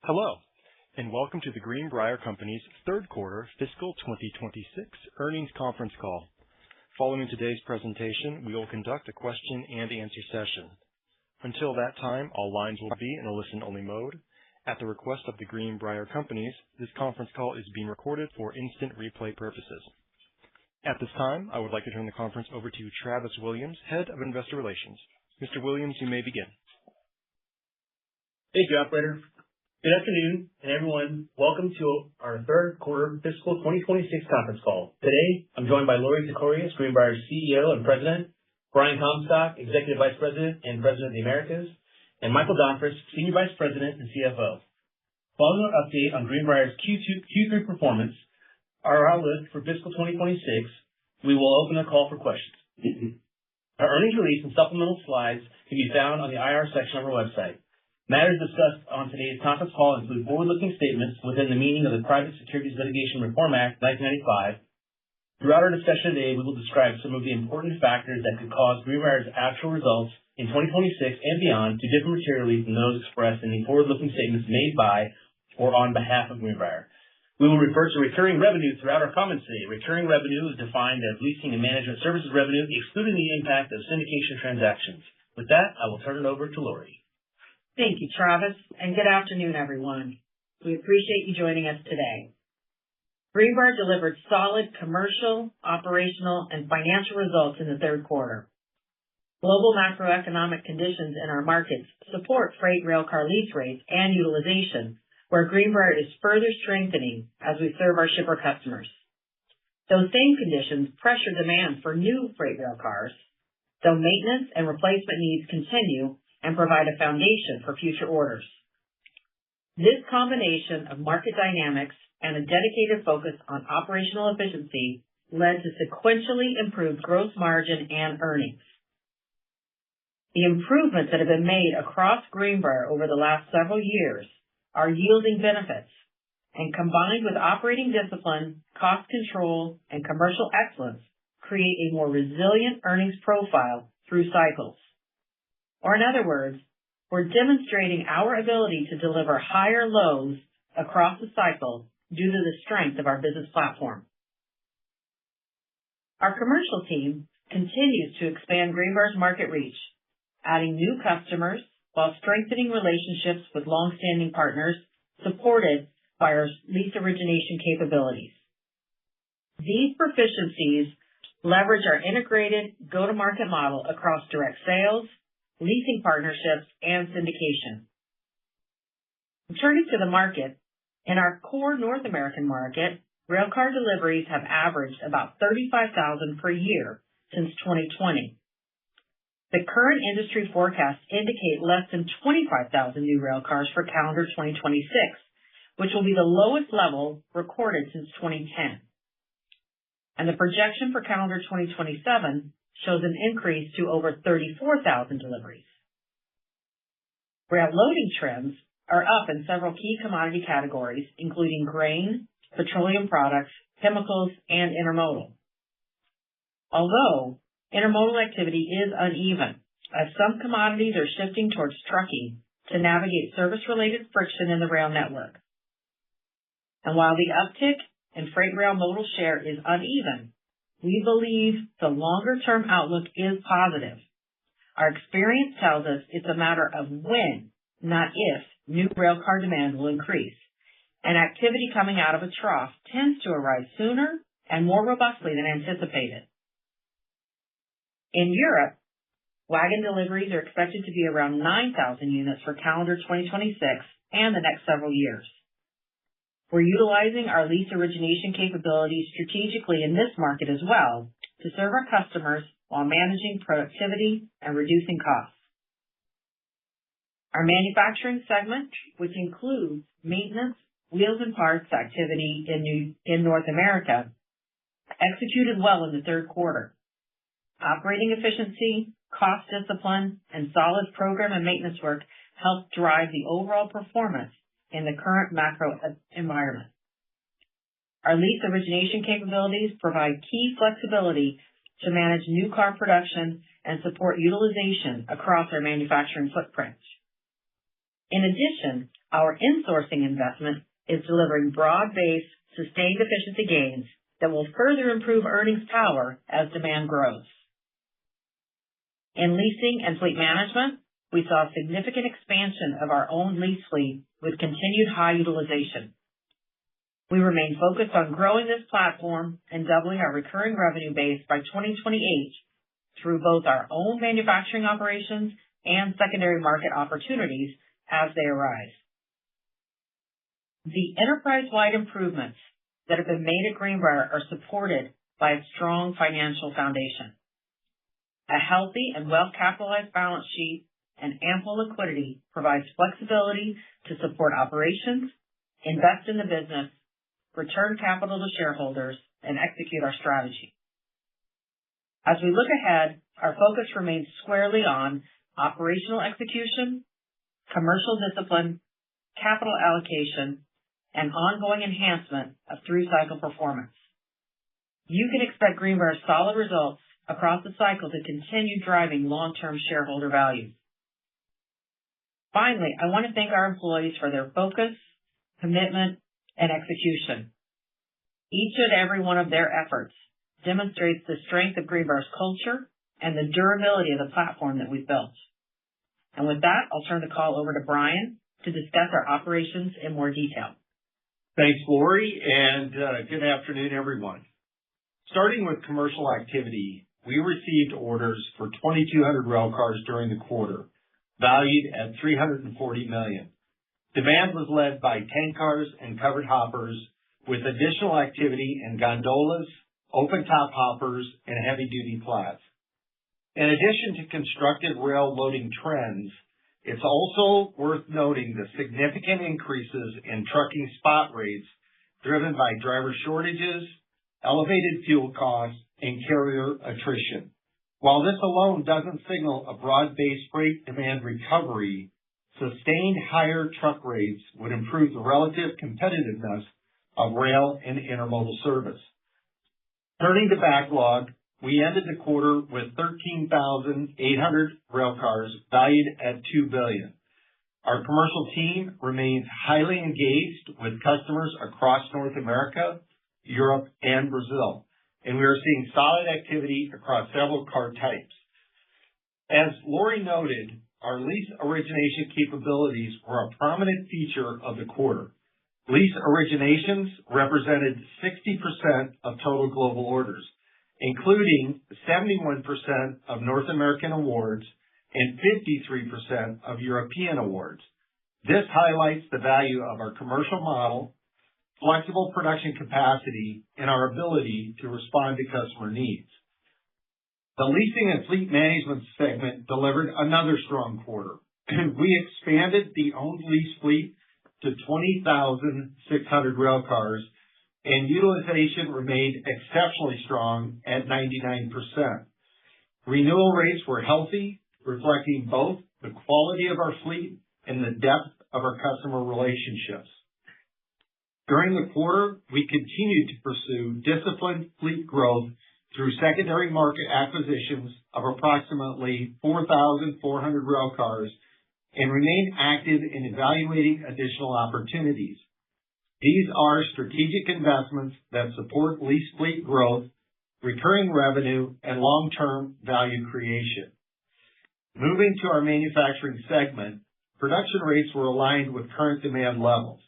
Hello, and welcome to the Greenbrier Company's third quarter fiscal 2026 earnings conference call. Following today's presentation, we will conduct a question and answer session. Until that time, all lines will be in a listen-only mode. At the request of the Greenbrier Companies, this conference call is being recorded for instant replay purposes. At this time, I would like to turn the conference over to Travis Williams, Head of Investor Relations. Mr. Williams, you may begin. Thank you, operator. Good afternoon, and everyone. Welcome to our third quarter fiscal 2026 conference call. Today, I'm joined by Lorie Tekorius, Greenbrier's CEO and President, Brian Comstock, Executive Vice President and President of the Americas, and Michael Donfris, Senior Vice President and CFO. Following our update on Greenbrier's Q3 performance, our outlook for fiscal 2026, we will open the call for questions. Our earnings release and supplemental slides can be found on the IR section of our website. Matters discussed on today's conference call include forward-looking statements within the meaning of the Private Securities Litigation Reform Act 1995. Throughout our discussion today, we will describe some of the important factors that could cause Greenbrier's actual results in 2026 and beyond to differ materially from those expressed in the forward-looking statements made by or on behalf of Greenbrier. We will refer to recurring revenue throughout our comments today. Recurring revenue is defined as leasing and management services revenue, excluding the impact of syndication transactions. With that, I will turn it over to Lorie. Thank you, Travis, and good afternoon, everyone. We appreciate you joining us today. Greenbrier delivered solid commercial, operational, and financial results in the third quarter. Global macroeconomic conditions in our markets support freight railcar lease rates and utilization, where Greenbrier is further strengthening as we serve our shipper customers. Those same conditions pressure demand for new freight railcars, though maintenance and replacement needs continue and provide a foundation for future orders. This combination of market dynamics and a dedicated focus on operational efficiency led to sequentially improved gross margin and earnings. The improvements that have been made across Greenbrier over the last several years are yielding benefits, and combined with operating discipline, cost control, and commercial excellence, create a more resilient earnings profile through cycles. Or in other words, we're demonstrating our ability to deliver higher lows across the cycle due to the strength of our business platform. Our commercial team continues to expand Greenbrier's market reach, adding new customers while strengthening relationships with long-standing partners supported by our lease origination capabilities. These proficiencies leverage our integrated go-to-market model across direct sales, leasing partnerships, and syndication. Turning to the market, in our core North American market, railcar deliveries have averaged about 35,000 per year since 2020. The current industry forecasts indicate less than 25,000 new railcars for calendar 2026, which will be the lowest level recorded since 2010. And the projection for calendar 2027 shows an increase to over 34,000 deliveries. Rail loading trends are up in several key commodity categories, including grain, petroleum products, chemicals, and intermodal. Although intermodal activity is uneven, as some commodities are shifting towards trucking to navigate service-related friction in the rail network. And while the uptick in freight rail modal share is uneven, we believe the longer-term outlook is positive. Our experience tells us it's a matter of when, not if, new railcar demand will increase, and activity coming out of a trough tends to arise sooner and more robustly than anticipated. In Europe, wagon deliveries are expected to be around 9,000 units for calendar 2026 and the next several years. We're utilizing our lease origination capabilities strategically in this market as well to serve our customers while managing productivity and reducing costs. Our manufacturing segment, which includes maintenance, wheels and parts activity in North America, executed well in the third quarter. Operating efficiency, cost discipline, and solid program and maintenance work helped drive the overall performance in the current macro environment. Our lease origination capabilities provide key flexibility to manage new car production and support utilization across our manufacturing footprint. In addition, Our insourcing investment is delivering broad-based, sustained efficiency gains that will further improve earnings power as demand grows. In leasing and fleet management, we saw significant expansion of our own lease fleet with continued high utilization. We remain focused on growing this platform and doubling our recurring revenue base by 2028 through both our own manufacturing operations and secondary market opportunities as they arise. The enterprise-wide improvements that have been made at Greenbrier are supported by a strong financial foundation. A healthy and well-capitalized balance sheet and ample liquidity provides flexibility to support operations, invest in the business, return capital to shareholders, and execute our strategy. As we look ahead, our focus remains squarely on operational execution, commercial discipline, capital allocation, and ongoing enhancement of through-cycle performance. You can expect Greenbrier's solid results across the cycle to continue driving long-term shareholder value. Finally, I want to thank our employees for their focus, commitment, and execution. Each and every one of their efforts demonstrates the strength of Greenbrier's culture and the durability of the platform that we've built. And with that, I'll turn the call over to Brian to discuss our operations in more detail. Thanks, Lori, and good afternoon, everyone. Starting with commercial activity, we received orders for 2,200 railcars during the quarter, valued at $340 million. Demand was led by tank cars and covered hoppers, with additional activity in gondolas, open-top hoppers, and heavy-duty flats. In addition to constructive rail loading trends, it's also worth noting the significant increases in trucking spot rates driven by driver shortages, elevated fuel costs, and carrier attrition. While this alone doesn't signal a broad-based freight demand recovery, sustained higher truck rates would improve the relative competitiveness of rail and intermodal service. Turning to backlog, we ended the quarter with 13,800 railcars valued at $2 billion. Our commercial team remains highly engaged with customers across North America, Europe, and Brazil, and we are seeing solid activity across several car types. As Lori noted, our lease origination capabilities were a prominent feature of the quarter. Lease originations represented 60% of total global orders, including 71% of North American awards and 53% of European awards. This highlights the value of our commercial model, flexible production capacity, and our ability to respond to customer needs. The leasing and fleet management segment delivered another strong quarter. We expanded the owned lease fleet to 20,600 railcars, and utilization remained exceptionally strong at 99%. Renewal rates were healthy, reflecting both the quality of our fleet and the depth of our customer relationships. During the quarter, we continued to pursue disciplined fleet growth through secondary market acquisitions of approximately 4,400 railcars and remain active in evaluating additional opportunities. These are strategic investments that support lease fleet growth, recurring revenue, and long-term value creation. Moving to our manufacturing segment, production rates were aligned with current demand levels,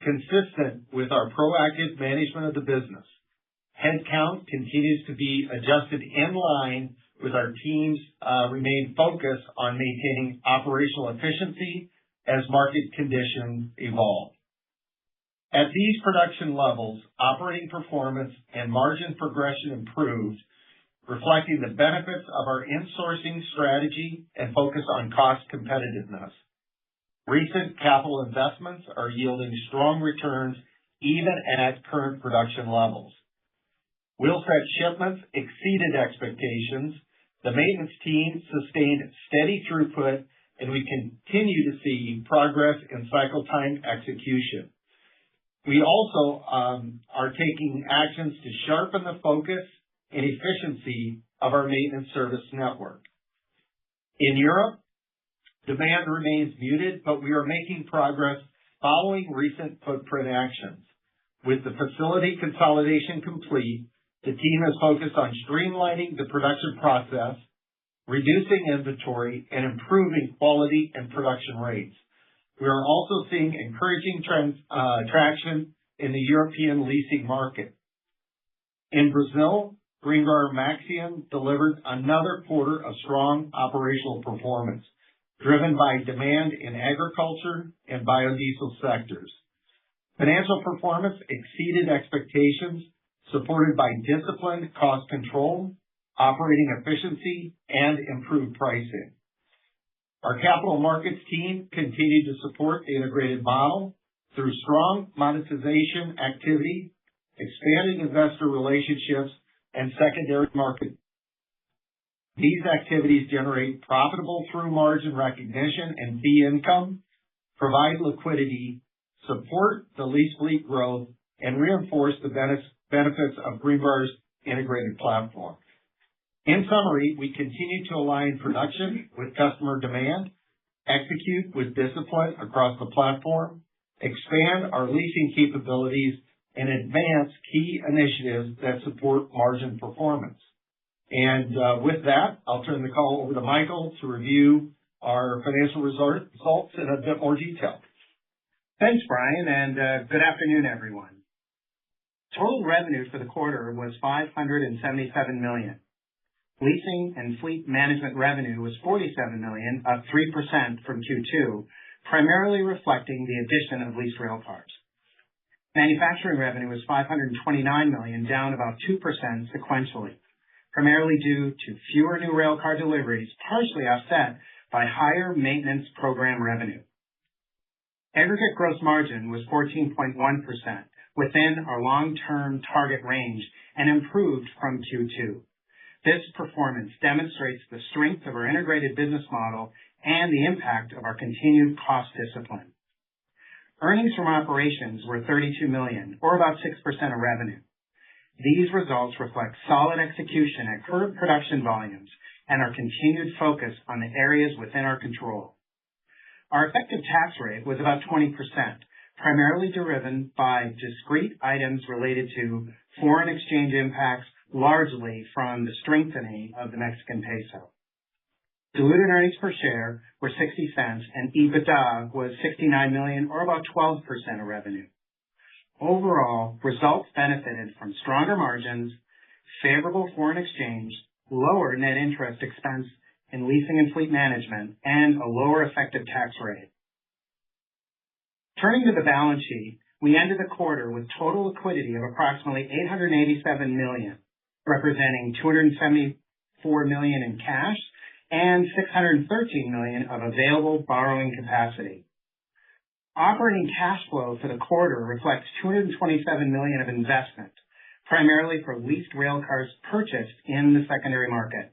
consistent with our proactive management of the business. Headcount continues to be adjusted in line with our teams remain focused on maintaining operational efficiency as market conditions evolve. At these production levels, operating performance and margin progression improved, reflecting the benefits of our insourcing strategy and focus on cost competitiveness. Recent capital investments are yielding strong returns even at current production levels. Wheelset shipments exceeded expectations. The maintenance team sustained steady throughput, and we continue to see progress in cycle time execution. We also are taking actions to sharpen the focus and efficiency of our maintenance service network. In Europe, demand remains muted, but we are making progress following recent footprint actions. With the facility consolidation complete, the team is focused on streamlining the production process, reducing inventory, and improving quality and production rates. We are also seeing encouraging traction in the European leasing market. In Brazil, Greenbrier Maxion delivered another quarter of strong operational performance, driven by demand in agriculture and biodiesel sectors. Financial performance exceeded expectations, supported by disciplined cost control, operating efficiency, and improved pricing. Our capital markets team continued to support the integrated model through strong monetization activity, expanding investor relationships, and secondary market. These activities generate profitable through margin recognition and fee income, provide liquidity, support the lease fleet growth, and reinforce the benefits of Greenbrier's integrated platform. In summary, we continue to align production with customer demand, execute with discipline across the platform, expand our leasing capabilities, and advance key initiatives that support margin performance. With that, I'll turn the call over to Michael to review our financial results in a bit more detail. Thanks, Brian, and good afternoon, everyone. Total revenue for the quarter was $577 million. Leasing and fleet management revenue was $47 million, up 3% from Q2, primarily reflecting the addition of leased railcars. Manufacturing revenue was $529 million, down about 2% sequentially, primarily due to fewer new railcar deliveries, partially offset by higher maintenance program revenue. Aggregate gross margin was 14.1%, within our long-term target range and improved from Q2. This performance demonstrates the strength of our integrated business model and the impact of our continued cost discipline. Earnings from operations were $32 million, or about 6% of revenue. These results reflect solid execution at current production volumes and our continued focus on the areas within our control. Our effective tax rate was about 20%, primarily driven by discrete items related to foreign exchange impacts, largely from the strengthening of the Mexican peso. Diluted earnings per share were 60 cents, and EBITDA was $69 million, or about 12% of revenue. Overall, results benefited from stronger margins, favorable foreign exchange, lower net interest expense in leasing and fleet management, and a lower effective tax rate. Turning to the balance sheet, we ended the quarter with total liquidity of approximately $887 million, representing $274 million in cash and $613 million of available borrowing capacity. Operating cash flow for the quarter reflects $227 million of investment, primarily for leased railcars purchased in the secondary market.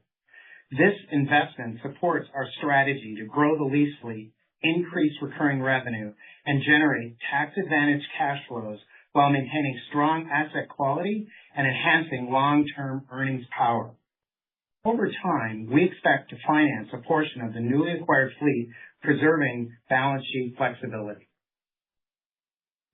This investment supports our strategy to grow the lease fleet, increase recurring revenue, and generate tax-advantaged cash flows while maintaining strong asset quality and enhancing long-term earnings power. Over time, we expect to finance a portion of the newly acquired fleet, preserving balance sheet flexibility.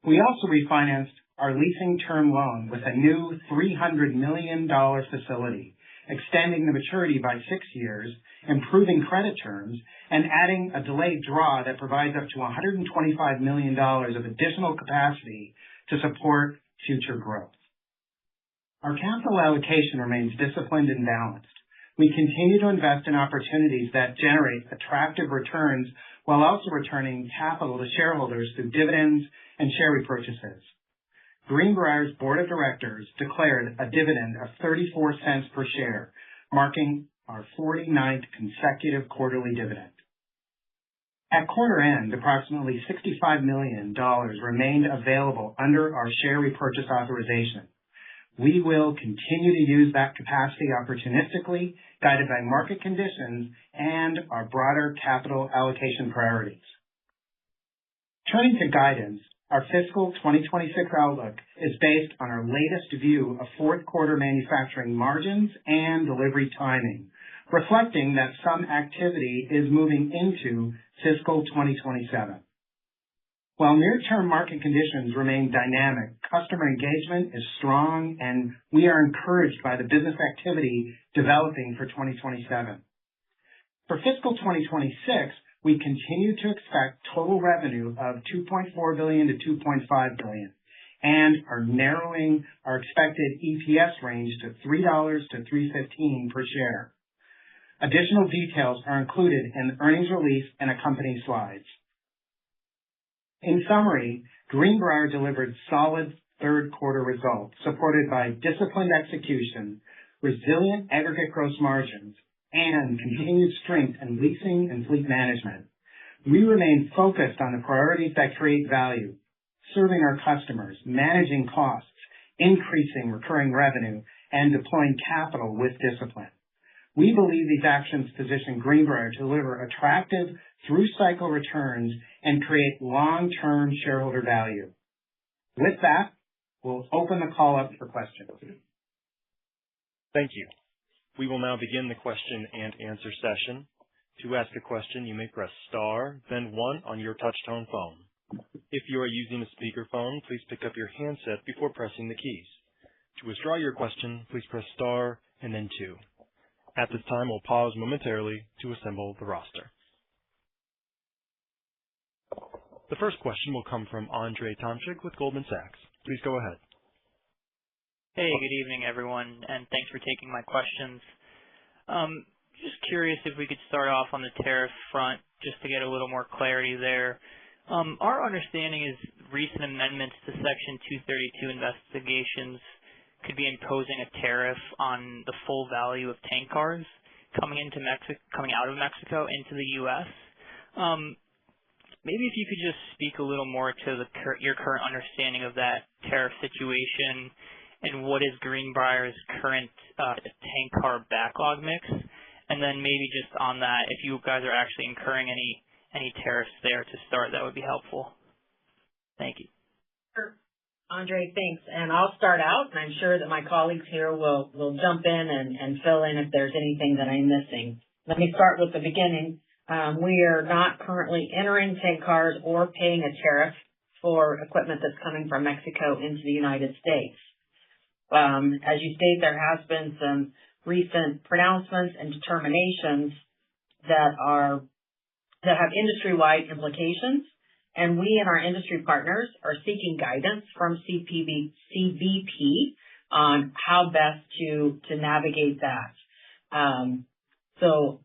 We also refinanced our leasing term loan with a new $300 million facility, extending the maturity by 6 years, improving credit terms, and adding a delayed draw that provides up to $125 million of additional capacity to support future growth. Our capital allocation remains disciplined and balanced. We continue to invest in opportunities that generate attractive returns while also returning capital to shareholders through dividends and share repurchases. Greenbrier's board of directors declared a dividend of 34 cents per share, marking our 49th consecutive quarterly dividend. At quarter end, approximately $65 million remained available under our share repurchase authorization. We will continue to use that capacity opportunistically, guided by market conditions and our broader capital allocation priorities. Turning to guidance, our fiscal 2026 outlook is based on our latest view of fourth quarter manufacturing margins and delivery timing, reflecting that some activity is moving into fiscal 2027. While near-term market conditions remain dynamic, customer engagement is strong, and we are encouraged by the business activity developing for 2027. For fiscal 2026, we continue to expect total revenue of $2.4 billion to $2.5 billion and are narrowing our expected EPS range to $3 to $3.15 per share. Additional details are included in the earnings release and accompanying slides. In summary, Greenbrier delivered solid third quarter results supported by disciplined execution, resilient aggregate gross margins, and continued strength in leasing and fleet management. We remain focused on the priorities that create value, serving our customers, managing costs, increasing recurring revenue, and deploying capital with discipline. We believe these actions position Greenbrier to deliver attractive through-cycle returns and create long-term shareholder value. With that, we'll open the call up for questions. Thank you. We will now begin the question and answer session. To ask a question, you may press star, then one on your touch-tone phone. If you are using a speakerphone, please pick up your handset before pressing the keys. To withdraw your question, please press star and then two. At this time, we'll pause momentarily to assemble the roster. The first question will come from Andrzej Tomczyk with Goldman Sachs. Please go ahead. Hey, good evening, everyone, and thanks for taking my questions. Just curious if we could start off on the tariff front, just to get a little more clarity there. Our understanding is recent amendments to Section 232 investigations could be imposing a tariff on the full value of tank cars coming out of Mexico into the U.S. Maybe if you could just speak a little more to your current understanding of that tariff situation and what is Greenbrier's current tank car backlog mix, and then maybe just on that, if you guys are actually incurring any tariffs there to start, that would be helpful. Thank you. Sure. Andre, thanks. And I'll start out, and I'm sure that my colleagues here will jump in and fill in if there's anything that I'm missing. Let me start with the beginning. We are not currently entering tank cars or paying a tariff for equipment that's coming from Mexico into the United States. As you state, there has been some recent pronouncements and determinations that have industry-wide implications, and we and our industry partners are seeking guidance from CBP on how best to navigate that. So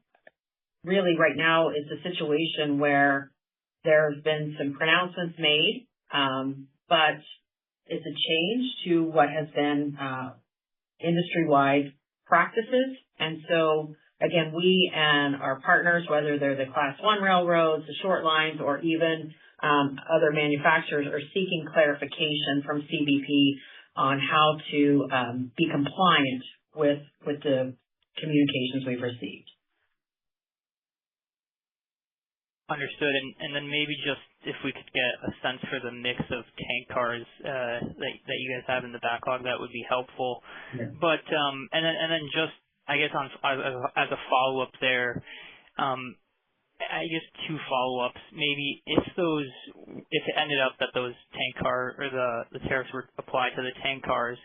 really right now it's a situation where there have been some pronouncements made, but it's a change to what has been industry-wide practices. And so again, we and our partners, whether they're the Class 1 railroads, the short lines, or even other manufacturers, are seeking clarification from CBP on how to be compliant with the communications we've received. Understood. And then maybe just if we could get a sense for the mix of tank cars that you guys have in the backlog, that would be helpful. Yeah. But and then just I guess as a follow up there, I guess two follow-ups. Maybe if it ended up that those tank car or the tariffs were applied to the tank cars,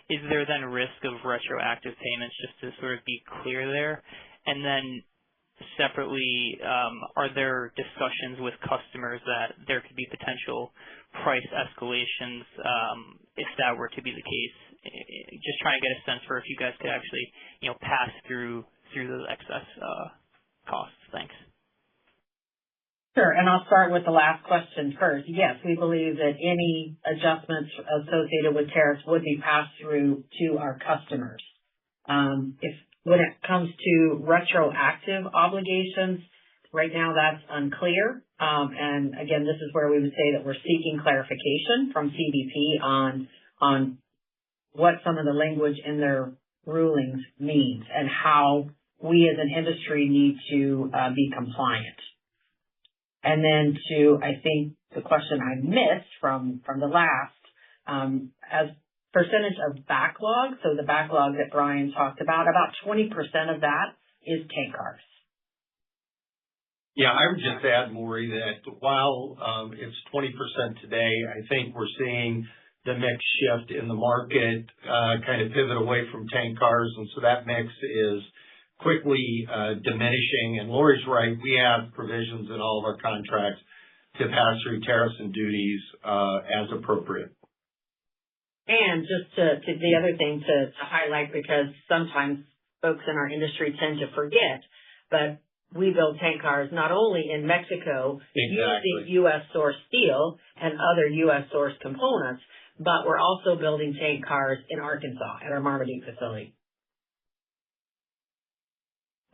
is there then risk of retroactive payments, just to sort of be clear there? And then separately, are there discussions with customers that there could be potential price escalations if that were to be the case? Just trying to get a sense for if you guys could actually, pass through those excess costs. Thanks. Sure. And I'll start with the last question first. Yes, we believe that any adjustments associated with tariffs would be passed through to our customers. When it comes to retroactive obligations, right now that's unclear. And again, this is where we would say that we're seeking clarification from CBP on what some of the language in their rulings means and how we as an industry need to be compliant. And then I think the question I missed from the last, as percentage of backlog, so the backlog that Brian talked about 20% of that is tank cars. Yeah, I would just add, Lori, that while it's 20% today, I think we're seeing the mix shift in the market kind of pivot away from tank cars, and so that mix is quickly diminishing. And Lori's right, we have provisions in all of our contracts to pass through tariffs and duties as appropriate. And just to the other thing to highlight, because sometimes folks in our industry tend to forget, but we build tank cars not only in Mexico using U.S. source steel and other U.S. source components, but we're also building tank cars in Arkansas at our Marmaduke facility.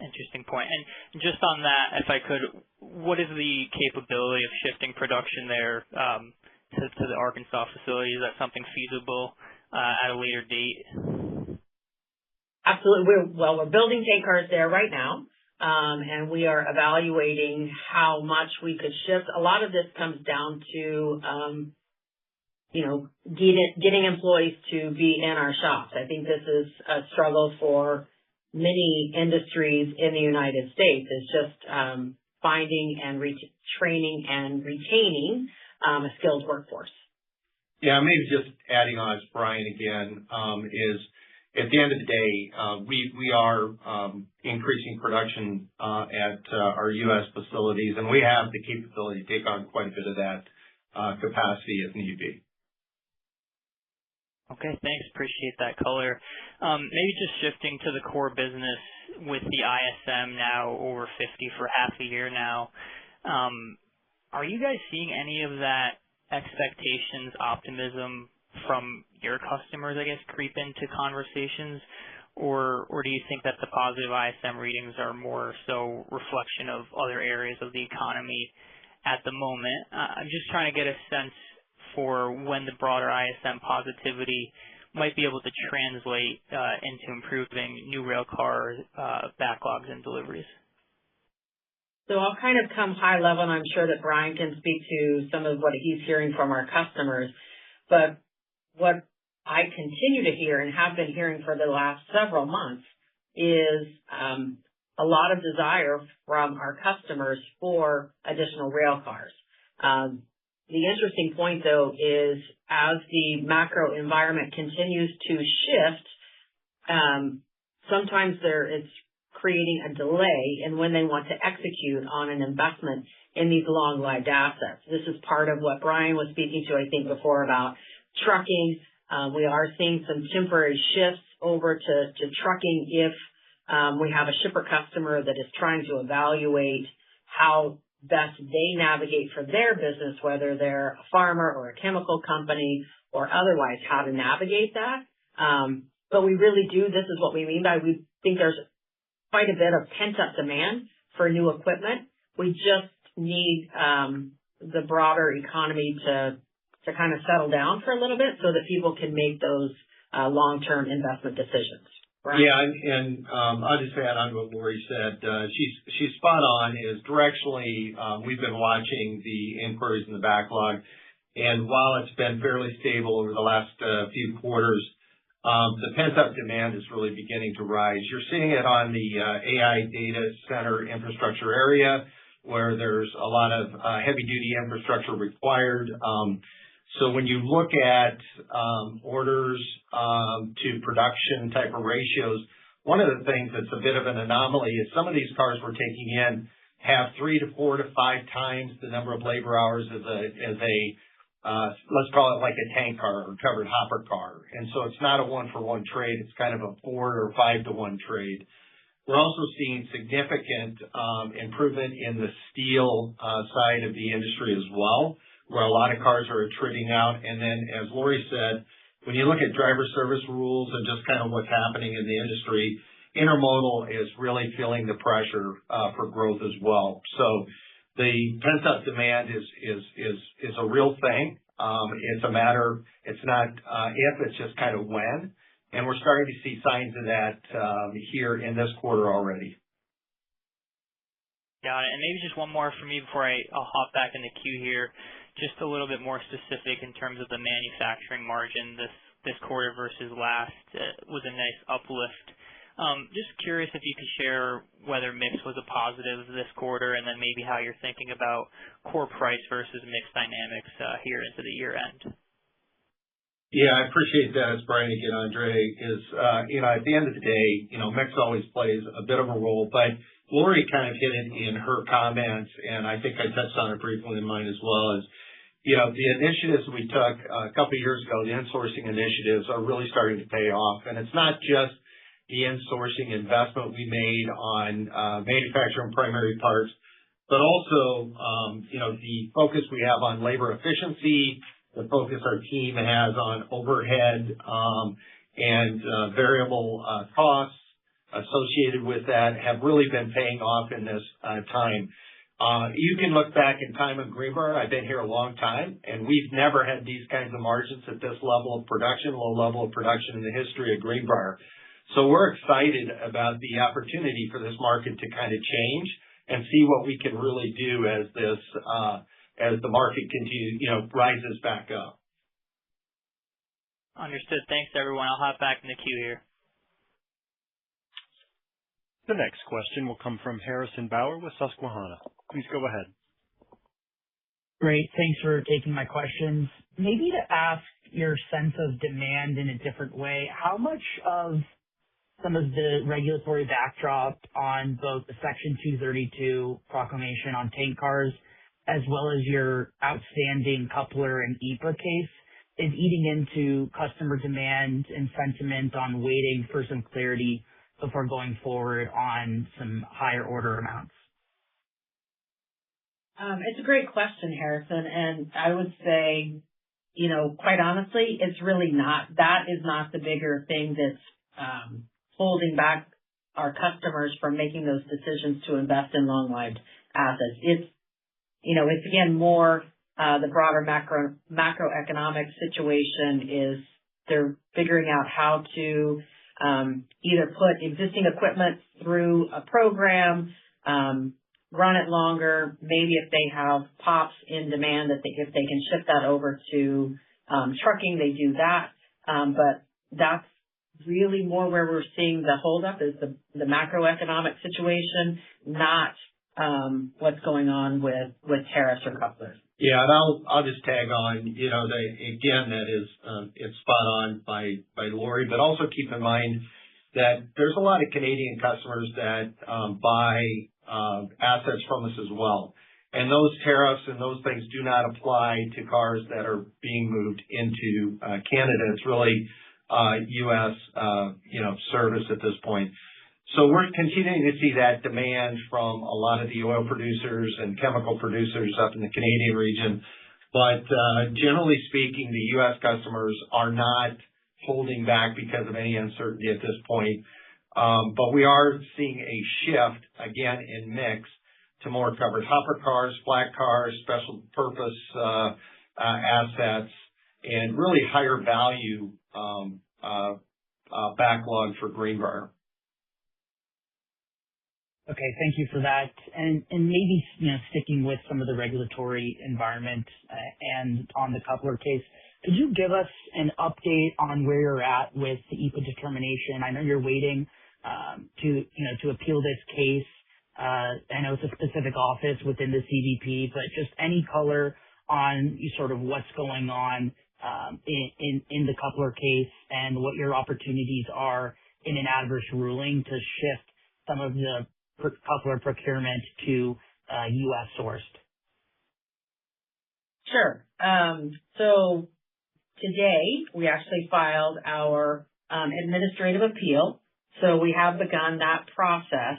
Interesting point. And just on that, if I could, what is the capability of shifting production there to the Arkansas facility? Is that something feasible at a later date? Absolutely. We're building tank cars there right now, and we are evaluating how much we could shift. A lot of this comes down to, getting employees to be in our shops. I think this is a struggle for many industries in the United States. Is just finding and training and retaining a skilled workforce. Yeah, maybe just adding on, as Brian again, is at the end of the day, we are increasing production at our U.S. facilities, and we have the capability to take on quite a bit of that capacity if need be. Okay, thanks. Appreciate that color. Maybe just shifting to the core business with the ISM now over 50 for half a year now. Are you guys seeing any of that expectations, optimism from your customers, I guess, creep into conversations? Or do you think that the positive ISM readings are more so reflection of other areas of the economy at the moment? I'm just trying to get a sense for when the broader ISM positivity might be able to translate into improving new railcar backlogs and deliveries. So I'll kind of come high level, and I'm sure that Brian can speak to some of what he's hearing from our customers. But what I continue to hear and have been hearing for the last several months is a lot of desire from our customers for additional rail cars. The interesting point, though, is as the macro environment continues to shift, sometimes it's creating a delay in when they want to execute on an investment in these long-lived assets. This is part of what Brian was speaking to, I think, before about trucking. We are seeing some temporary shifts over to trucking if we have a shipper customer that is trying to evaluate how best they navigate for their business, whether they're a farmer or a chemical company or otherwise, how to navigate that. But we really do, this is what we mean by, we think there's quite a bit of pent-up demand for new equipment. We just need the broader economy to kind of settle down for a little bit so that people can make those long-term investment decisions. Brian? Yeah, and I'll just add on to what Lori said. She's spot on. Is directionally, we've been watching the inquiries in the backlog, and while it's been fairly stable over the last few quarters, the pent-up demand is really beginning to rise. You're seeing it on the AI data center infrastructure area, where there's a lot of heavy-duty infrastructure required. So when you look at orders to production type of ratios, one of the things that's a bit of an anomaly is some of these cars we're taking in have 3 to 4 to 5 times the number of labor hours as a let's call it like a tank car or covered hopper car. And so it's not a 1-for-1 trade. It's kind of a 4 or 5-to-1 trade. We're also seeing significant improvement in the steel side of the industry as well, where a lot of cars are attriting out. And then, as Lori said, when you look at driver service rules and just kind of what's happening in the industry, intermodal is really feeling the pressure for growth as well. So the pent-up demand is a real thing. It's a matter, it's not if, it's just kind of when. And we're starting to see signs of that here in this quarter already. Got it. And maybe just one more for me before I'll hop back in the queue here. Just a little bit more specific in terms of the manufacturing margin this quarter versus last. Was a nice uplift Just curious if you could share whether mix was a positive this quarter, and then maybe how you're thinking about core price versus mix dynamics here into the year end. Yeah, I appreciate that. It's Brian again, Andre. At the end of the day, mix always plays a bit of a role, but Lori kind of hit it in her comments, and I think I touched on it briefly in mine as well, the initiatives we took a couple of years ago, the insourcing initiatives, are really starting to pay off. And it's not just the insourcing investment we made on manufacturing primary parts, but also, the focus we have on labor efficiency, the focus our team has on overhead and variable costs associated with that have really been paying off in this time. You can look back in time in Greenbrier. I've been here a long time, and we've never had these kinds of margins at this level of production, low level of production in the history of Greenbrier. So we're excited about the opportunity for this market to kind of change and see what we can really do as the market continues, rises back up. Understood. Thanks, everyone. I'll hop back in the queue here. The next question will come from Harrison Bauer with Susquehanna. Please go ahead. Great. Thanks for taking my questions. Maybe to ask your sense of demand in a different way, how much of some of the regulatory backdrop on both the Section 232 proclamation on tank cars as well as your outstanding coupler and EPA case is eating into customer demand and sentiment on waiting for some clarity before going forward on some higher order amounts? It's a great question, Harrison, and I would say, quite honestly, it's really not. That is not the bigger thing that's holding back our customers from making those decisions to invest in long-lived assets. It's again more the broader macroeconomic situation is they're figuring out how to either put existing equipment through a program, run it longer, maybe if they have pops in demand, if they can shift that over to trucking, they do that. But that's really more where we're seeing the holdup is the macroeconomic situation, not what's going on with tariffs or couplers. Yeah, and I'll just tag on, that is, it's spot on by Lori, but also keep in mind that there's a lot of Canadian customers that buy assets from us as well. And those tariffs and those things do not apply to cars that are being moved into Canada. It's really U.S. service at this point. So we're continuing to see that demand from a lot of the oil producers and chemical producers up in the Canadian region. But generally speaking, the U.S. customers are not holding back because of any uncertainty at this point. But we are seeing a shift, again, in mix to more covered hopper cars, flat cars, special purpose assets, and really higher value backlog for Greenbrier. Okay, thank you for that. And maybe sticking with some of the regulatory environment and on the coupler case, could you give us an update on where you're at with the EPA determination? I know you're waiting to appeal this case. I know it's a specific office within the CBP, but just any color on sort of what's going on in the coupler case and what your opportunities are in an adverse ruling to shift some of the coupler procurement to U.S. sourced. Sure. So today we actually filed our administrative appeal. So we have begun that process.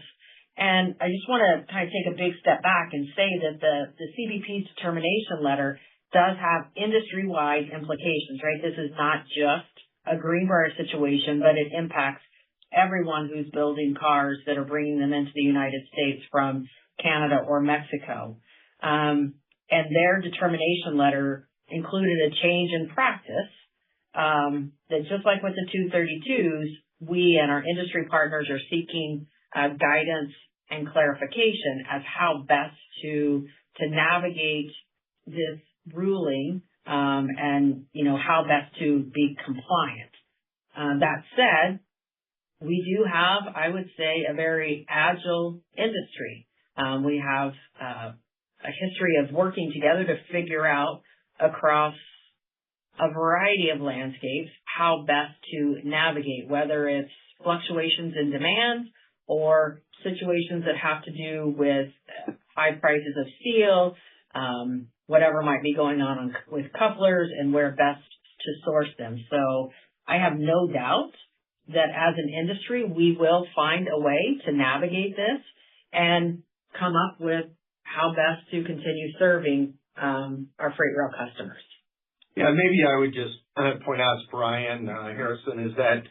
And I just want to kind of take a big step back and say that the CBP's determination letter does have industry-wide implications, right? This is not just a Greenbrier situation, but it impacts everyone who's building cars that are bringing them into the United States from Canada or Mexico. And their determination letter included a change in practice that just like with the 232s, we and our industry partners are seeking guidance and clarification as how best to navigate this ruling and how best to be compliant. That said, we do have, I would say, a very agile industry. We have a history of working together to figure out across a variety of landscapes how best to navigate, whether it's fluctuations in demand or situations that have to do with high prices of steel, whatever might be going on with couplers and where best to source them. So I have no doubt that as an industry, we will find a way to navigate this and come up with how best to continue serving our freight rail customers. Yeah, maybe I would just point out to Brian Harrison is that,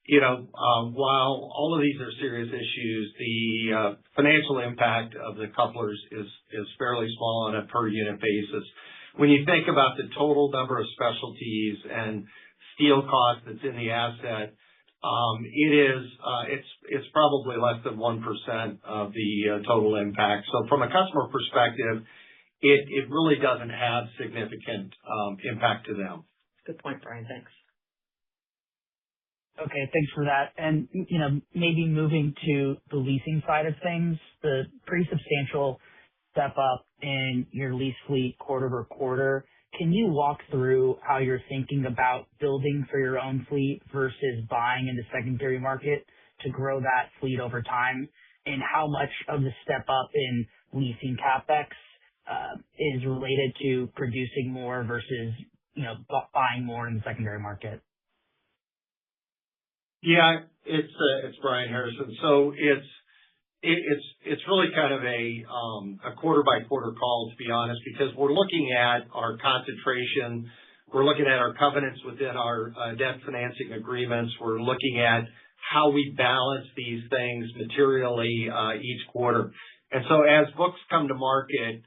while all of these are serious issues, the financial impact of the couplers is fairly small on a per unit basis. When you think about the total number of specialties and steel cost that's in the asset, it's probably less than 1% of the total impact. So from a customer perspective, it really doesn't have significant impact to them. Good point, Brian. Thanks. Okay, thanks for that. And, maybe moving to the leasing side of things, the pretty substantial step up in your lease fleet quarter-over-quarter. Can you walk through how you're thinking about building for your own fleet versus buying in the secondary market to grow that fleet over time? And how much of the step up in leasing CapEx is related to producing more versus, buying more in the secondary market? Yeah, it's Brian Harrison. So it's really kind of a quarter by quarter call, to be honest, because we're looking at our concentration, we're looking at our covenants within our debt financing agreements, we're looking at how we balance these things materially each quarter. And so as books come to market,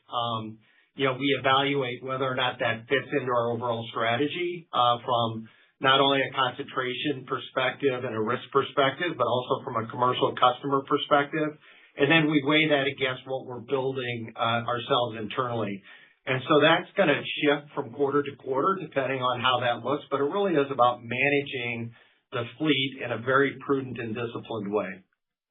we evaluate whether or not that fits into our overall strategy from not only a concentration perspective and a risk perspective, but also from a commercial customer perspective. And then we weigh that against what we're building ourselves internally. And so that's going to shift from quarter to quarter depending on how that looks, but it really is about managing the fleet in a very prudent and disciplined way.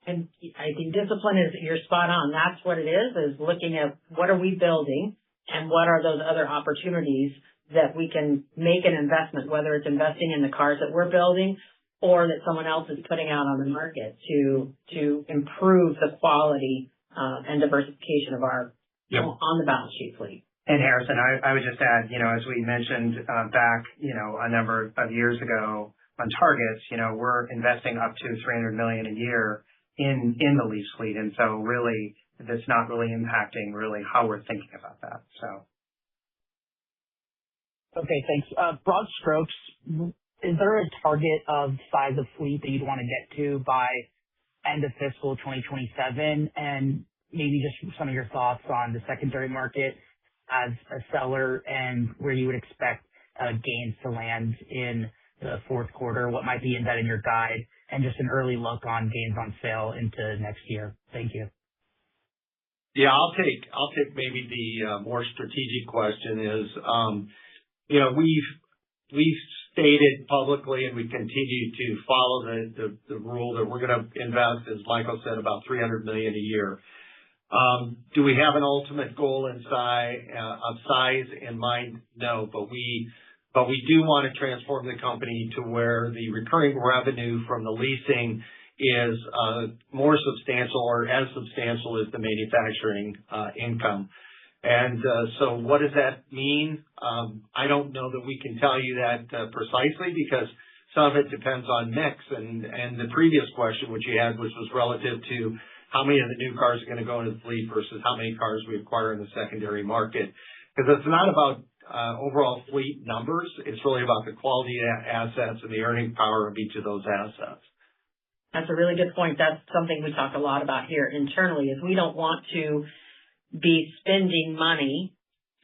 And I think discipline you're spot on. That's what it is looking at what are we building and what are those other opportunities that we can make an investment, whether it's investing in the cars that we're building or that someone else is putting out on the market to improve the quality and diversification of our on the balance sheet fleet. And Harrison, I would just add, as we mentioned back, a number of years ago on targets, we're investing up to $300 million a year in the lease fleet. And so really, that's not really impacting really how we're thinking about that. So. Okay, thanks. Broad strokes, is there a target of size of fleet that you'd want to get to by end of fiscal 2027? And maybe just some of your thoughts on the secondary market as a seller and where you would expect gains to land in the fourth quarter, what might be embedded in your guide, and just an early look on gains on sale into next year. Thank you. Yeah, I'll take maybe the more strategic question is, we've stated publicly and we continue to follow the rule that we're going to invest, as Michael said, about $300 million a year. Do we have an ultimate goal of size in mind? No, but we do want to transform the company to where the recurring revenue from the leasing is more substantial or as substantial as the manufacturing income. And so what does that mean? I don't know that we can tell you that precisely because some of it depends on mix. And the previous question, which you had, which was relative to how many of the new cars are going to go into the fleet versus how many cars we acquire in the secondary market. Because it's not about overall fleet numbers. It's really about the quality of assets and the earning power of each of those assets. That's a really good point. That's something we talk a lot about here internally is we don't want to be spending money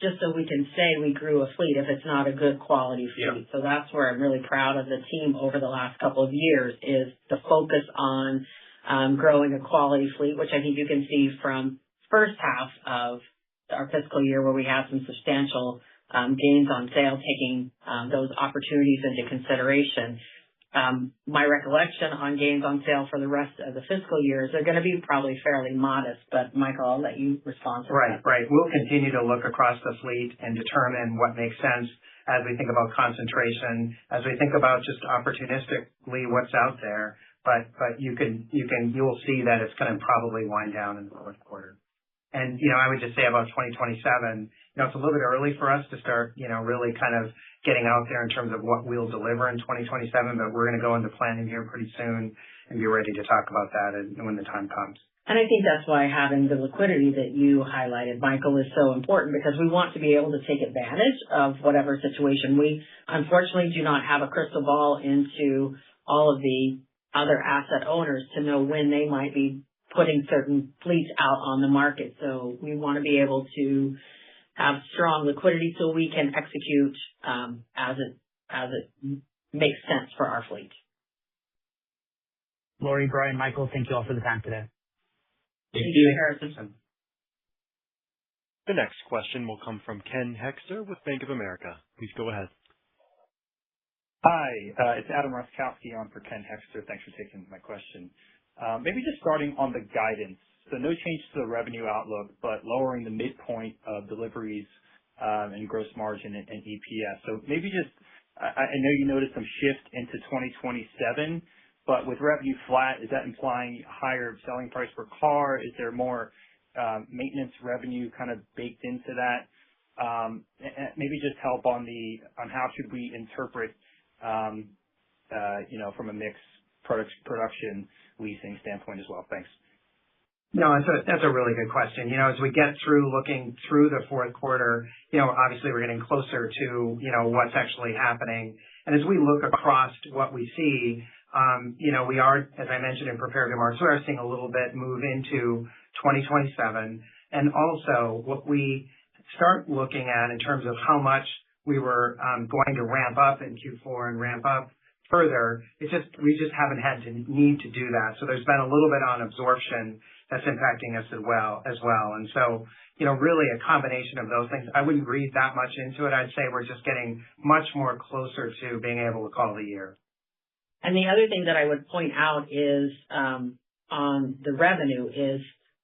just so we can say we grew a fleet if it's not a good quality fleet. Yeah. So that's where I'm really proud of the team over the last couple of years is the focus on growing a quality fleet, which I think you can see from first half of our fiscal year where we have some substantial gains on sale, taking those opportunities into consideration. My recollection on gains on sale for the rest of the fiscal year is they're going to be probably fairly modest, but Michael, I'll let you respond to that. Right. We'll continue to look across the fleet and determine what makes sense as we think about concentration, as we think about just opportunistically what's out there. But you will see that it's going to probably wind down in the fourth quarter. And, I would just say about 2027, it's a little bit early for us to start, really kind of getting out there in terms of what we'll deliver in 2027, but we're going to go into planning here pretty soon and be ready to talk about that when the time comes. And I think that's why having the liquidity that you highlighted, Michael, is so important, because we want to be able to take advantage of whatever situation. We unfortunately do not have a crystal ball into all of the other asset owners to know when they might be putting certain fleets out on the market. So we want to be able to have strong liquidity so we can execute as it makes sense for our fleet. Lori, Brian, Michael, thank you all for the time today. Thank you, Harrison. The next question will come from Ken Hexter with Bank of America. Please go ahead. Hi, it's Adam Roskowski on for Ken Hexter. Thanks for taking my question. Maybe just starting on the guidance. So no change to the revenue outlook, but lowering the midpoint of deliveries and gross margin and EPS. So maybe just, I know you noticed some shift into 2027, but with revenue flat, is that implying higher selling price per car? Is there more maintenance revenue kind of baked into that? And maybe just help on how should we interpret, from a mix production leasing standpoint as well. Thanks. No, that's a really good question. As we get through looking through the fourth quarter, obviously we're getting closer to, what's actually happening. And as we look across what we see, we are, as I mentioned in prepared remarks, we are seeing a little bit move into 2027. And also what we start looking at in terms of how much we were going to ramp up in Q4 and ramp up further, we just haven't had to need to do that. So there's been a little bit on absorption that's impacting us as well. And so, really a combination of those things. I wouldn't read that much into it. I'd say we're just getting much more closer to being able to call the year. And the other thing that I would point out is on the revenue is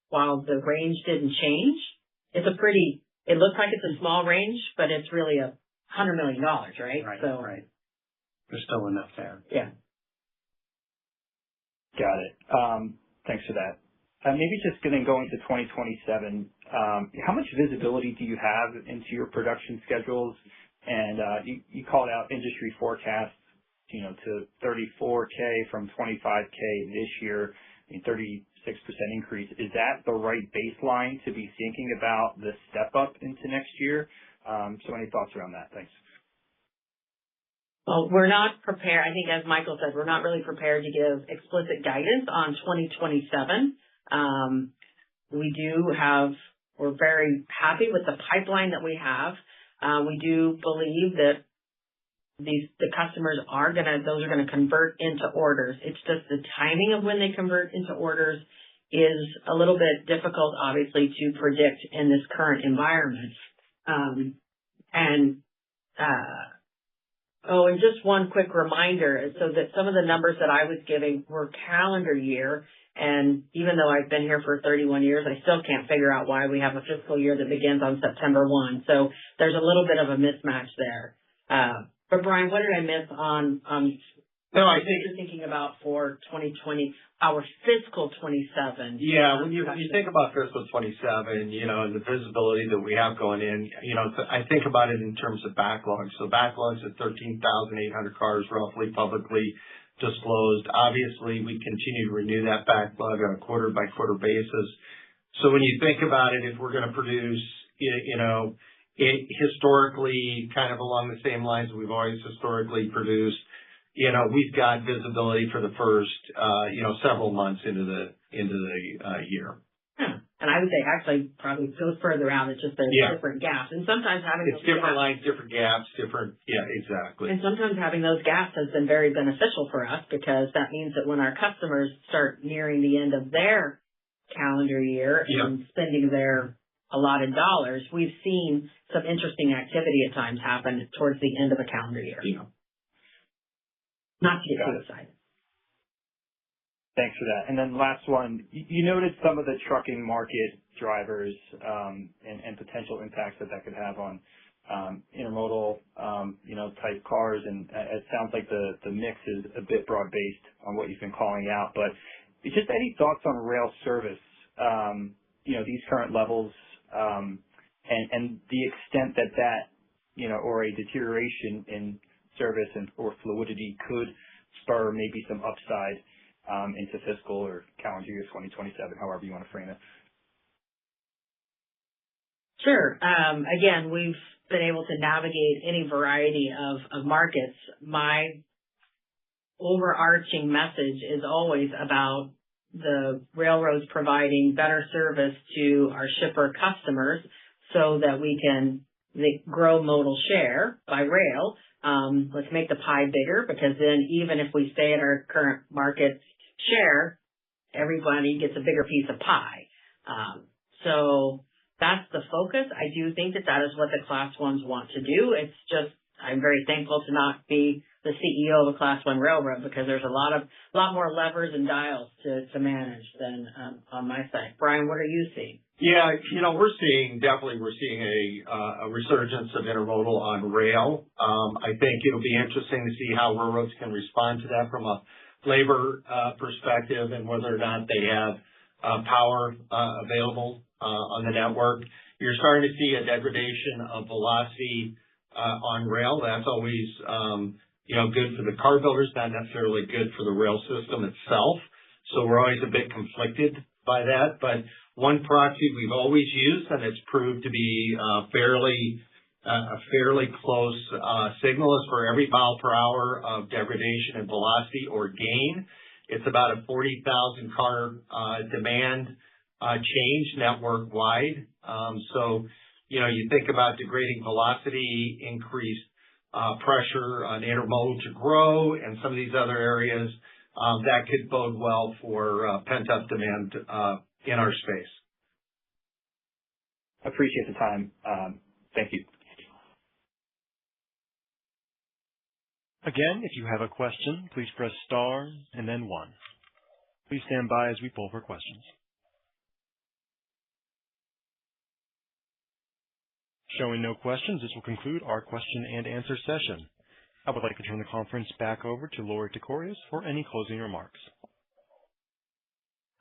while the range didn't change, it looks like it's a small range, but it's really $100 million, right? Right. There's still enough there. Yeah. Got it. Thanks for that. Maybe just going to 2027, how much visibility do you have into your production schedules? And you called out industry forecasts, to 34K from 25K this year, 36% increase. Is that the right baseline to be thinking about the step up into next year? So any thoughts around that? Thanks. Well, we're not prepared. I think, as Michael said, we're not really prepared to give explicit guidance on 2027. We're very happy with the pipeline that we have. We do believe that the customers those are going to convert into orders. It's just the timing of when they convert into orders is a little bit difficult, obviously, to predict in this current environment. And just one quick reminder, so that some of the numbers that I was giving were calendar year, and even though I've been here for 31 years, I still can't figure out why we have a fiscal year that begins on September 1. So there's a little bit of a mismatch there. But Brian, what did I miss on No, I think you're thinking about for 2020, our fiscal 27. Yeah, when you think about fiscal 27, and the visibility that we have going in, I think about it in terms of backlog. So backlogs at 13,800 cars, roughly publicly disclosed. Obviously, we continue to renew that backlog on a quarter by quarter basis. So when you think about it, if we're going to produce, historically kind of along the same lines that we've always historically produced, we've got visibility for the first, several months into the year. Yeah. And I would say actually probably goes further out. It's just there's different gaps. And sometimes having it's different lines, different gaps, exactly. And sometimes having those gaps has been very beneficial for us, because that means that when our customers start nearing the end of their calendar year and spending their allotted dollars, we've seen some interesting activity at times happen towards the end of a calendar year. Yeah. not to get Got too it. excited. Thanks for that. And then last one, you noted some of the trucking market drivers and potential impacts that could have on intermodal, type cars. And it sounds like the mix is a bit broad-based on what you've been calling out. But just any thoughts on rail service, these current levels, and the extent that, or a deterioration in service or fluidity could spur maybe some upside into fiscal or calendar year 2027, however you want to frame it. Sure. Again, we've been able to navigate any variety of markets. My overarching message is always about the railroads providing better service to our shipper customers so that we can grow modal share by rail. Let's make the pie bigger, because then even if we stay at our current market share, everybody gets a bigger piece of pie. So that's the focus. I do think that is what the Class 1s want to do. It's just, I'm very thankful to not be the CEO of a Class 1 railroad, because there's a lot more levers and dials to manage than on my side. Brian, what are you seeing? Yeah, we're seeing a resurgence of intermodal on rail. I think it'll be interesting to see how railroads can respond to that from a labor perspective, and whether or not they have power available on the network. You're starting to see a degradation of velocity on rail. That's always good for the car builders, not necessarily good for the rail system itself. So we're always a bit conflicted by that. But one proxy we've always used, and it's proved to be a fairly close signal, is for every mile per hour of degradation in velocity or gain, it's about a 40,000 car demand change network wide. So you think about degrading velocity, increased pressure on intermodal to grow, and some of these other areas, that could bode well for pent-up demand in our space. Appreciate the time. Thank you. Again, if you have a question, please press star and then 1. Please stand by as we poll for questions. Showing no questions, this will conclude our question and answer session. I would like to turn the conference back over to Lori Tekorius for any closing remarks.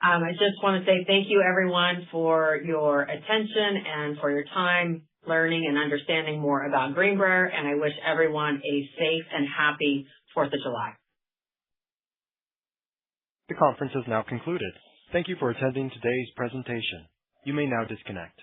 I just want to say thank you, everyone, for your attention and for your time learning and understanding more about Greenbrier, and I wish everyone a safe and happy 4th of July. The conference has now concluded. Thank you for attending today's presentation. You may now disconnect.